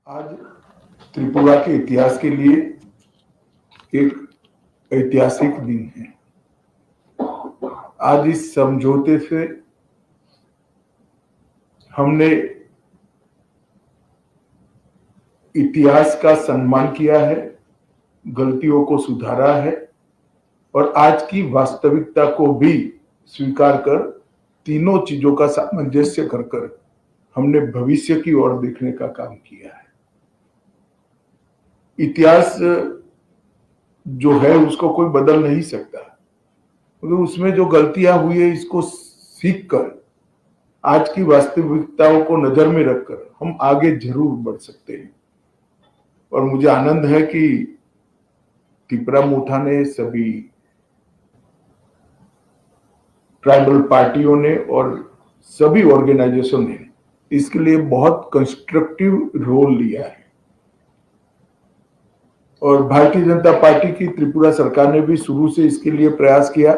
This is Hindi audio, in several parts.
आज त्रिपुरा के इतिहास के लिए एक ऐतिहासिक दिन है। आज इस समझौते से हमने इतिहास का सम्मान किया है, गलतियों को सुधारा है और आज की वास्तविकता को भी स्वीकार कर तीनों चीजों का सामंजस्य कर हमने भविष्य की ओर देखने का काम किया है। इतिहास जो है उसको कोई बदल नहीं सकता, मगर उसमें जो गलतियां हुई है इसको सीखकर आज की वास्तविकताओं को नजर में रखकर हम आगे जरूर बढ़ सकते हैं। और मुझे आनंद है कि तिपरा-मोठा ने, सभी ट्राइबल पार्टियों ने और सभी ऑर्गेनाइजेशन ने इसके लिए बहुत कंस्ट्रक्टिव रोल लिया है। और भारतीय जनता पार्टी की त्रिपुरा सरकार ने भी शुरू से इसके लिए प्रयास किया।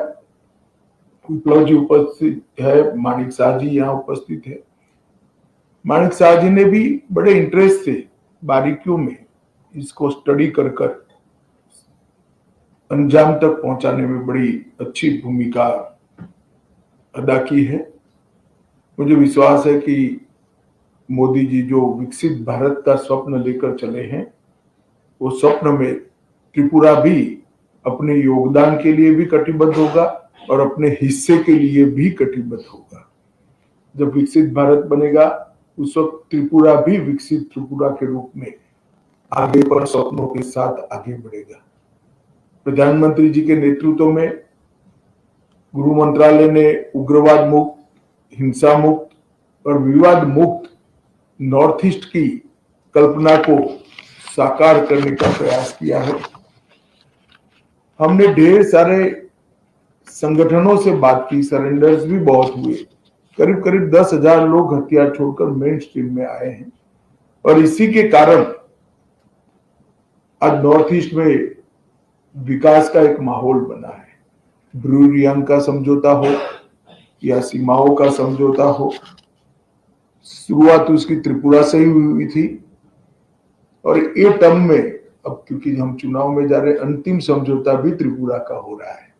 विप्लव जी उपस्थित है, माणिक शाह जी यहाँ उपस्थित है। माणिक शाह जी ने भी बड़े इंटरेस्ट से बारीकियों में इसको स्टडी कर अंजाम तक पहुंचाने में बड़ी अच्छी भूमिका अदा की है। मुझे विश्वास है कि मोदी जी जो विकसित भारत का स्वप्न लेकर चले हैं, वो स्वप्न में त्रिपुरा भी अपने योगदान के लिए भी कटिबद्ध होगा और अपने हिस्से के लिए भी कटिबद्ध होगा। जब विकसित भारत बनेगा उस वक्त त्रिपुरा भी विकसित त्रिपुरा के रूप में आगे पर स्वप्नों के साथ आगे बढ़ेगा। प्रधानमंत्री जी के नेतृत्व में गृह मंत्रालय ने उग्रवाद मुक्त, हिंसा मुक्त और विवाद मुक्त नॉर्थ ईस्ट की कल्पना को साकार करने का प्रयास किया है। हमने ढेर सारे संगठनों से बात की, सरेंडर्स भी बहुत हुए। करीब करीब 10,000 लोग हथियार छोड़कर मेन स्ट्रीम में आए हैं और इसी के कारण आज नॉर्थ ईस्ट में विकास का एक माहौल बना है। ब्रू रियांग का समझौता हो या सीमाओं का समझौता हो, शुरुआत उसकी त्रिपुरा से ही हुई थी और ये टर्म में अब क्योंकि हम चुनाव में जा रहे हैं, अंतिम समझौता भी त्रिपुरा का हो रहा है।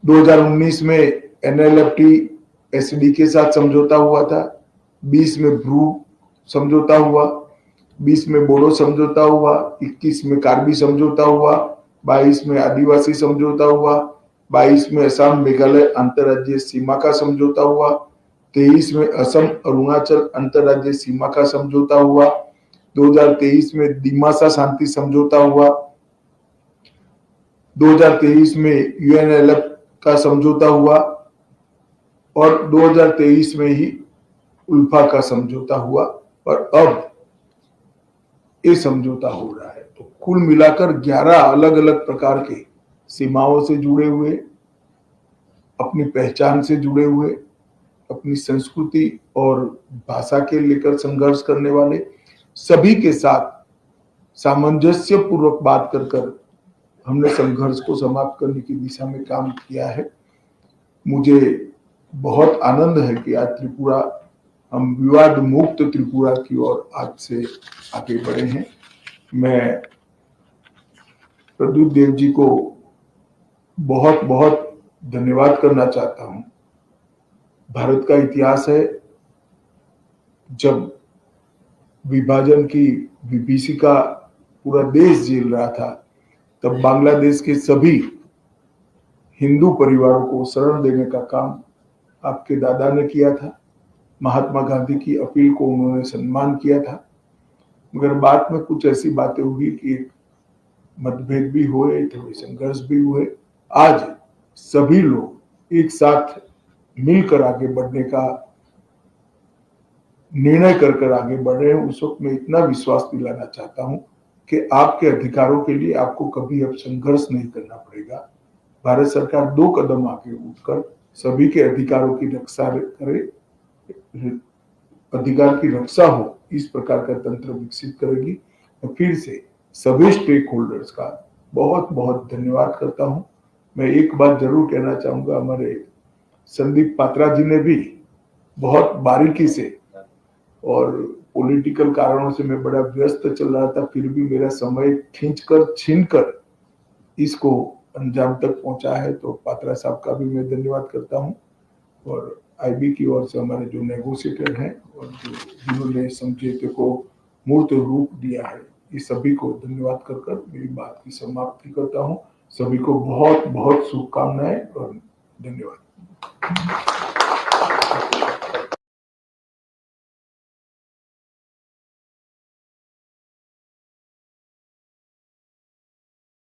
2019 में एनएलएफटी एसडी के साथ समझौता हुआ था, 20 में ब्रू समझौता हुआ, 20 में बोडो समझौता हुआ, 21 में कार्बी समझौता हुआ, 22 में आदिवासी समझौता हुआ, 22 में असम मेघालय अंतर्राज्यीय सीमा का समझौता हुआ, 23 में असम अरुणाचल अंतर्राज्यीय सीमा का समझौता हुआ, 2023 में दिमासा शांति समझौता हुआ, 2023 में यूएनएलएफ का समझौता हुआ और 2023 में ही उल्फा का समझौता हुआ और अब ये समझौता हो रहा है। तो कुल मिलाकर 11 अलग अलग प्रकार के सीमाओं से जुड़े हुए, अपनी पहचान से जुड़े हुए, अपनी संस्कृति और भाषा के लेकर संघर्ष करने वाले सभी के साथ सामंजस्य पूर्वक बात कर हमने संघर्ष को समाप्त करने की दिशा में काम किया है। मुझे बहुत आनंद है कि आज त्रिपुरा, हम विवाद मुक्त त्रिपुरा की ओर आज से आगे बढ़े हैं। मैं प्रद्युत देव जी को बहुत बहुत धन्यवाद करना चाहता हूं। भारत का इतिहास है, जब विभाजन की विभीषिका पूरा देश झेल रहा था, तब बांग्लादेश के सभी हिंदू परिवारों को शरण देने का काम आपके दादा ने किया था। महात्मा गांधी की अपील को उन्होंने सम्मान किया था, मगर बाद में कुछ ऐसी बातें हुई कि मतभेद भी हुए, थोड़े संघर्ष भी हुए। आज सभी लोग एक साथ मिलकर आगे बढ़ने का निर्णय कर आगे बढ़ रहे हैं। उस वक्त मैं इतना विश्वास दिलाना चाहता हूं कि आपके अधिकारों के लिए आपको कभी अब संघर्ष नहीं करना पड़ेगा। भारत सरकार 2 कदम आगे उठकर सभी के अधिकारों की रक्षा करे, अधिकार की रक्षा हो, इस प्रकार का तंत्र विकसित करेगी। मैं फिर से सभी स्टेक होल्डर्स का बहुत बहुत धन्यवाद करता हूं। मैं एक बात जरूर कहना चाहूंगा, हमारे संदीप पात्रा जी ने भी बहुत बारीकी से और पॉलिटिकल कारणों से मैं बड़ा व्यस्त चल रहा था, फिर भी मेरा समय छीनकर इसको अंजाम तक पहुंचा है, तो पात्रा साहब का भी मैं धन्यवाद करता हूं, और आईबी की ओर से हमारे जो नेगोशिएटर हैं और जिन्होंने समझौते को मूर्त रूप दिया है, इस सभी को धन्यवाद कर मेरी बात की समाप्ति करता हूं। सभी को बहुत बहुत शुभकामनाएं और धन्यवाद।